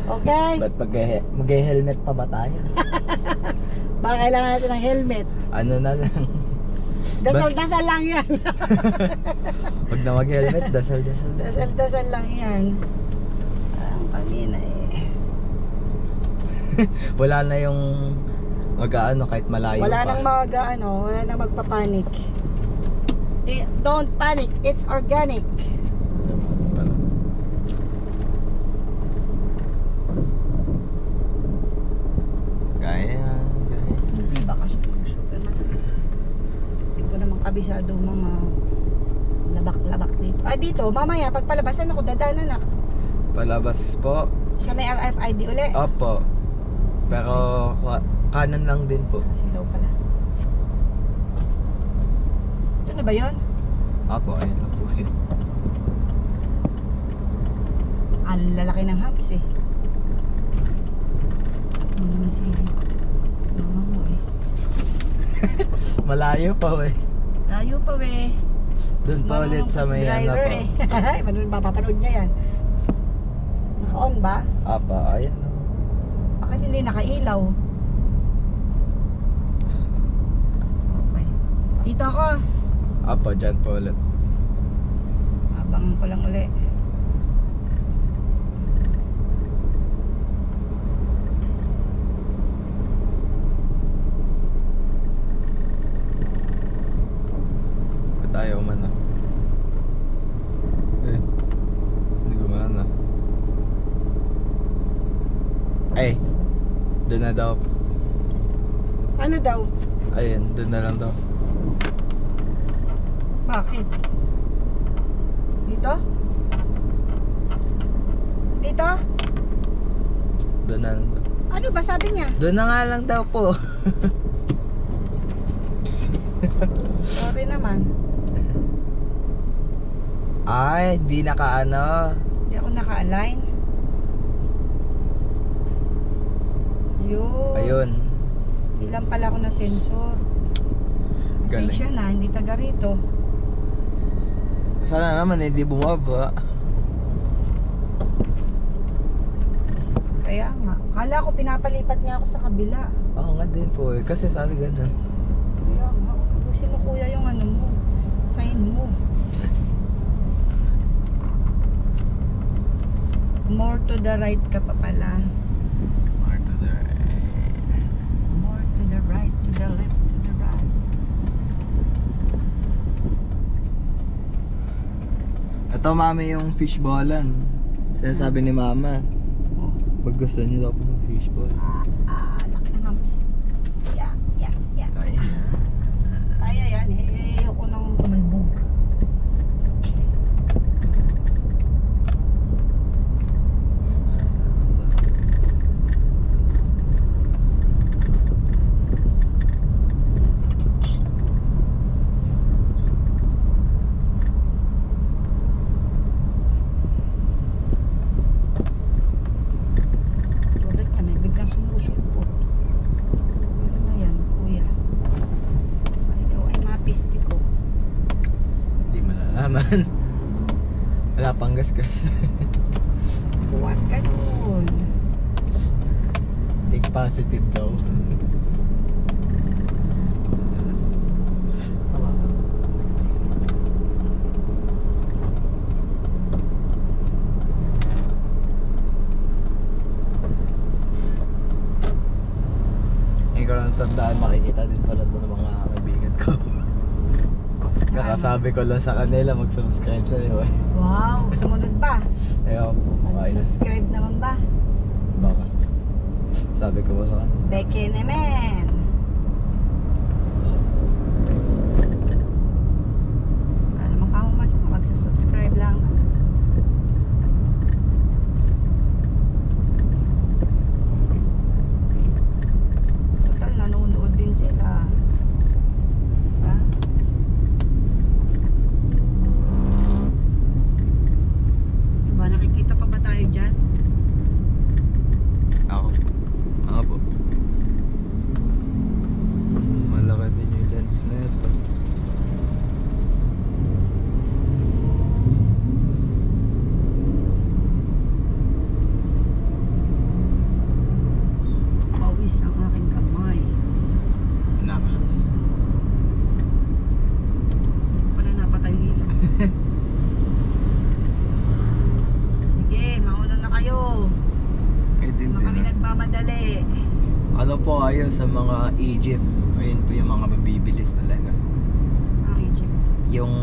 Okay? Ba't mag-helmet pa ba tayo? Baka kailangan natin ng helmet. Ano na lang. Dasal-dasal lang yan. Huwag na mag-helmet, dasal-dasal. Dasal-dasal lang yan. Ang kanina eh. Wala na yung mag-aano kahit malayo Wala pa. nang wala nang magpapanik. Don't panic, it's organic. Gaya. Hindi ba kasusugan na? Hindi ko naman kabisado mga labak-labak dito. Dito, mamaya pagpalabasan ako, dadanan ako. Palabas po. Siya may RFID uli. Opo. Pero kanan lang din po. Silaw pala. Ito na ba yun? Opo, ayun na po yun. Ang lalaki ng humps eh. Ano naman si mama mo eh. Malayo pa eh. Layo pa we. Doon pa ulit sa may ano po. Ay, mapapanood niya yan. Naka-on ba? Opo, ayun. Bakit hindi nakailaw? Okay. Dito ako. Opo, dyan po ulit. Abangan ko lang uli. Ba't tayo umano? Hindi gumana. Ay, doon na daw. Ano daw? Ayun, doon na lang daw. Bakit? Dito? Dito? Doon na lang daw. Ano ba sabi niya? Doon na nga lang daw po. Sorry naman. Ay, di nakaano. Hindi ako naka-align. Yun. Ayun. Hindi lang pala ako na sensor. Galing. Pasensya na, hindi taga rito. Sana naman hindi bumaba. Kaya nga. Kala ko pinapalipat nga ako sa kabila. Oo nga din po eh. Kasi sabi ganun. Kaya nga. Ubusin mo kuya yung ano mo. Sign mo. More to the right ka pa pala. More to the right. More to the right, to the left, to the right. Ito mami yung fishballan. Sinasabi ni mama. Oh. Pag gusto niyo daw po ng fishball. Laki ng humps. Yeah. Kaya. Kaya yan. Ayoko nang tumalbog. Tulad niya, may biglang sumusulpot. Ano na yan, kuya? Ikaw ay mapistiko. Hindi malalaman. Wala pang gasgas. Huwag ka dun. Think positive daw. Hindi ko lang tandaan, makikita din pala ito ng mga kaibigan ko. Kakasabi ko lang sa kanila mag-subscribe sa iyo eh. Wow, sumunod ba? Ayaw, okay na. Subscribe naman ba? Baka. Sabi ko ba sa kanila? Beke naman. Wala naman kamo masama, magsasubscribe lang. Total, nanonood din sila. Diba? Diba, nakikita pa ba tayo dyan? Ako. Ako po. nagmamadali. Ano po kayo sa mga Egypt? Ayun po yung mga mabibilis talaga. Ang Egypt. Yung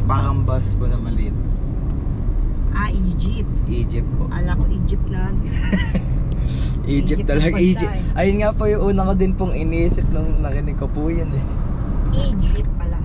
parang bus po na maliit. Egypt. Egypt po. Ala ko Egypt na. Egypt talaga, ang bansa Egypt. eh. Ayun nga po yung una ko din pong iniisip nung nakinig ko po yan eh. Egypt pala.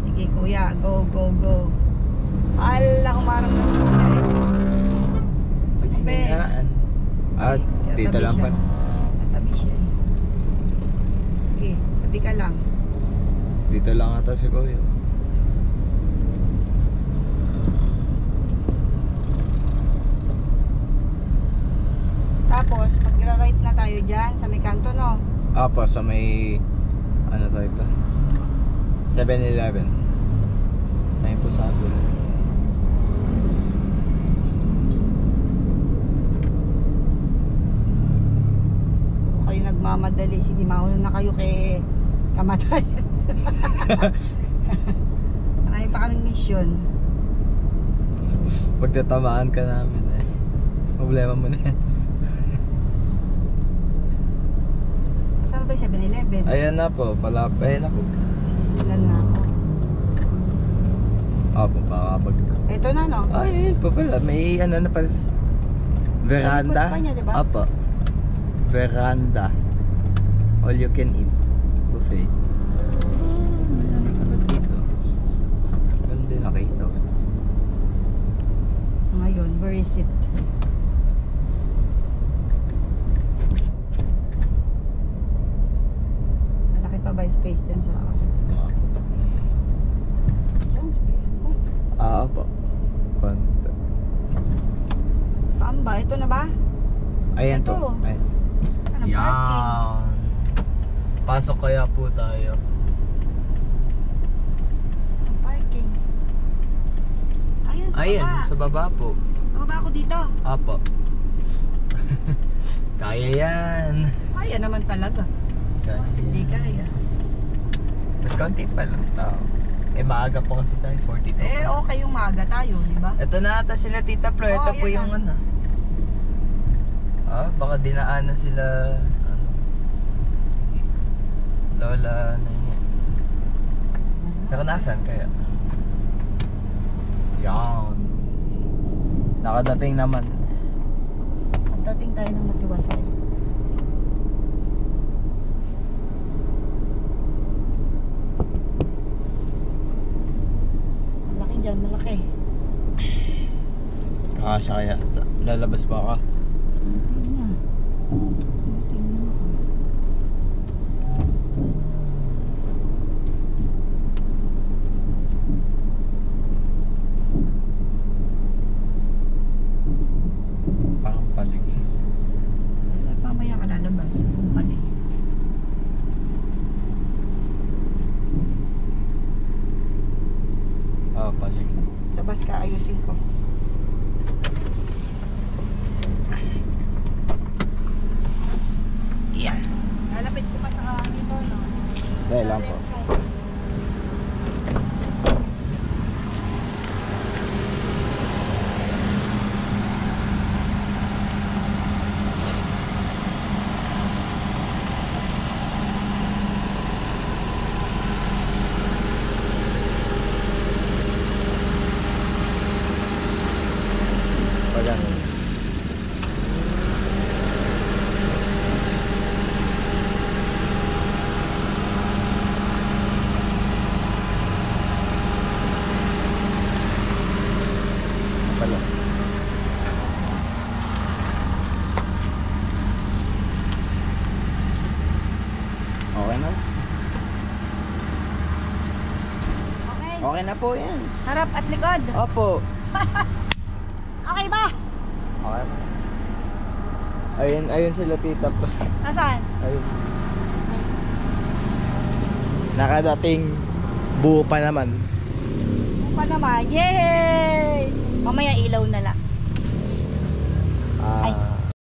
Sige kuya, go, go, go. Ala, humarang na si kuya eh. Pagsingaan. At dito lang pa. Natabi siya eh. Okay, tabi ka lang. Dito lang ata si Kuya. Tapos, magra-right na tayo dyan sa may kanto, no? Apo, sa may ano tayo ito? 7-Eleven. Ayun po sa atin. Kayo nagmamadali. Sige, mauna na kayo kay kamatay. Marami pa kaming mission. Pagtatamaan ka namin eh. Problema mo na yan. Saan ba yung 7-Eleven? Ayan na po, ayun na po. Sisimulan na ako. Apo, baka pag... Ito na, no? Ay, ayun po pala. May ano na pala. Veranda. Sa likod pa niya, diba? Apo. Veranda. All you can eat. Buffet. May ano pala dito. Ganun din nakita ko. Ngayon, where is it? Malaki pa ba yung space dyan sa dyan, sige. Apo. Konti. Paan ba? Ito na ba? Ayan Ito. to. Ayan. Saan ang parking? Yan. Pasok kaya po tayo. Saan ang parking? Ayan, sa Ayan, baba. sa baba po. Baba ako dito. Apo. Kaya yan. Kaya naman talaga. Kaya. Hindi kaya. Mas konti pa lang tao. Eh maaga po kasi tayo, 42. Okay yung maga tayo, di ba? Ito na ata sila Tita Flo. Ito po yan yung na. ano. Baka dinaanan sila ano. Lola na yun. Pero nasan kaya? Yan. Nakadating naman. Dating tayo ng matiwasay. Malaki dyan, malaki. Kakasya kaya. Lalabas ba ka? Tingnan. Tingnan ako. Parang paling. At mamaya ka lalabas. Kung pali. Paling. Labas ka, ayusin ko. Yan. Lalapit ko pa sa dito, no? Dahil lang po. Pagano. Pala. Okay na? Okay. Okay na po yan. Harap at likod. Opo. Okay ba? Okay. Ayun sila Tita Flo. Nasaan? Ayun. Nakadating buo pa naman. Ano pa naman? Yay! Mamaya ilaw na lang.